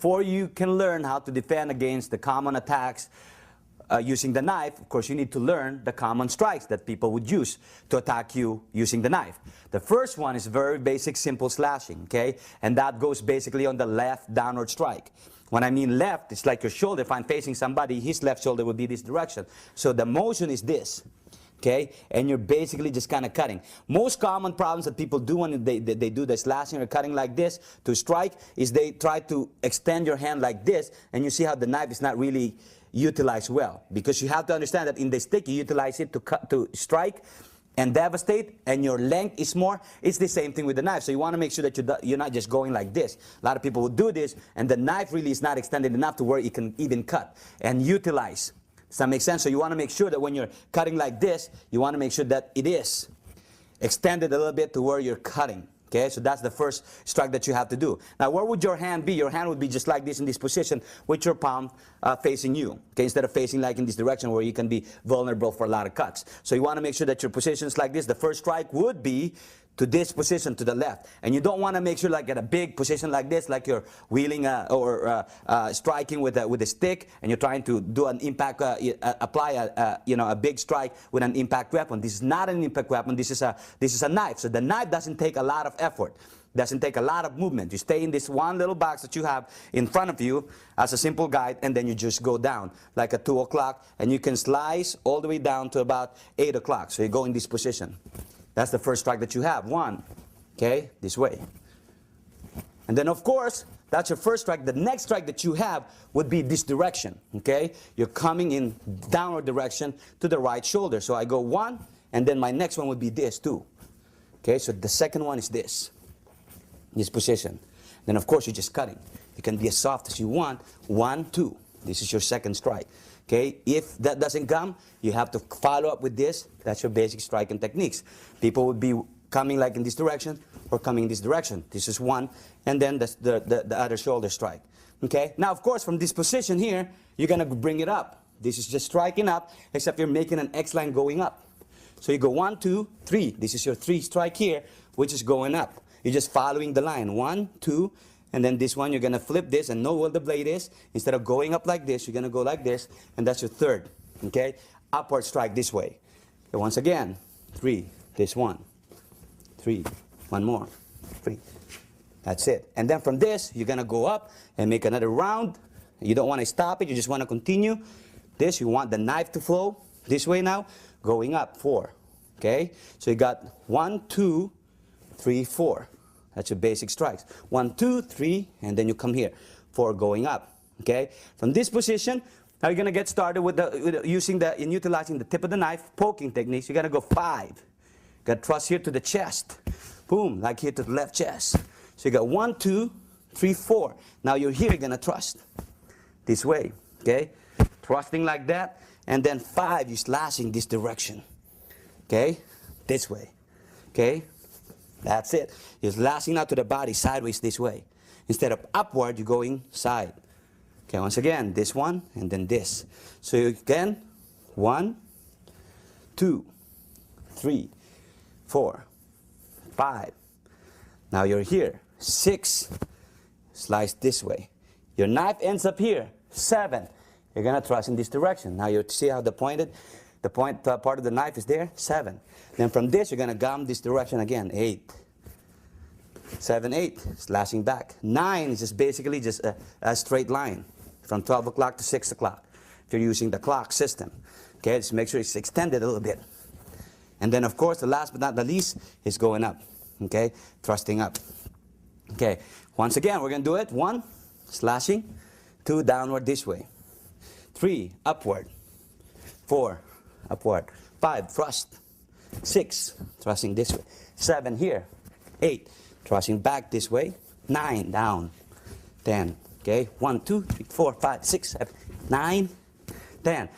before you can learn how to defend against the common attacks using the knife, of course, you need to learn the common strikes that people would use to attack you using the knife. The first one is very basic, simple slashing, okay? And that goes basically on the left downward strike. When I mean left, it's like your shoulder. If I'm facing somebody, his left shoulder would be this direction. So the motion is this, okay? And you're basically just kind of cutting. Most common problems that people do when they do the slashing or cutting like this to strike is they try to extend your hand like this, and you see how the knife is not really utilized well. Because you have to understand that in the stick, you utilize it to cut, to strike and devastate, and your length is more. It's the same thing with the knife. So you want to make sure that you're not just going like this. A lot of people will do this, and the knife really is not extended enough to where it can even cut and utilize. Does that make sense? So you want to make sure that when you're cutting like this, you want to make sure that it is extended a little bit to where you're cutting. Okay, so that's the first strike that you have to do. Now, where would your hand be? Your hand would be just like this in this position with your palm facing you. Okay, instead of facing like in this direction where you can be vulnerable for a lot of cuts. So you want to make sure that your position is like this. The first strike would be to this position to the left. And you don't want to make sure like at a big position like this, like you're wheeling or striking with a stick, and you're trying to do an impact, apply a big strike with an impact weapon. This is not an impact weapon. This is a knife. So the knife doesn't take a lot of effort. Doesn't take a lot of movement. You stay in this one little box that you have in front of you as a simple guide, and then you just go down like at 2 o'clock, and you can slice all the way down to about 8 o'clock. So you go in this position. That's the first strike that you have. One, okay, this way. And then, of course, that's your first strike. The next strike that you have would be this direction, okay? You're coming in downward direction to the right shoulder. So I go one, and then my next one would be this too. Okay, so the second one is this position. Then, of course, you're just cutting. You can be as soft as you want. 1, 2. This is your second strike. Okay, if that doesn't come, you have to follow up with this. That's your basic striking techniques. People would be coming like in this direction or coming in this direction. This is one, and then the other shoulder strike. Okay, now of course from this position here, you're gonna bring it up. This is just striking up, except you're making an X line going up. So you go 1, 2, 3. This is your 3 strike here, which is going up. You're just following the line. 1, 2. And then this one, you're going to flip this and know where the blade is. Instead of going up like this, you're going to go like this. And that's your third. Okay? Upward strike this way. Okay, once again, 3. This one. 3. One more. 3. That's it. And then from this, you're going to go up and make another round. You don't want to stop it. You just want to continue. This, you want the knife to flow this way now. Going up. 4. Okay? So you got 1, 2, 3, 4. That's your basic strikes. 1, 2, 3, and then you come here. 4 going up. Okay? From this position, now you're going to get started with utilizing the tip of the knife, poking techniques. You're going to go 5. You got thrust here to the chest. Boom, like here to the left chest. So you got 1, 2, 3, 4. Now you're here, you're going to thrust this way. Okay? Thrusting like that. And then 5, you're slashing this direction. Okay? This way. Okay? That's it. You're slashing out to the body sideways this way. Instead of upward, you're going side. Okay, once again, this one and then this. So you can 1, 2, 3, 4, 5. Now you're here. 6. Slice this way. Your knife ends up here. 7. You're going to thrust in this direction. Now you see how the point part of the knife is there? 7. Then from this, you're going to gum this direction again. 8. 7, 8. Slashing back. 9 is just basically just a straight line from 12 o'clock to 6 o'clock if you're using the clock system. Okay, just make sure it's extended a little bit. And then, of course, the last but not the least is going up. Okay, thrusting up. Okay, once again, we're going to do it. 1, slashing. 2, downward this way. 3, upward. 4, upward. 5, thrust. 6, thrusting this way. 7, here. 8, thrusting back this way. 9, down. 10, okay. 1, 2, 3, 4, 5, 6, 7, 9, 10.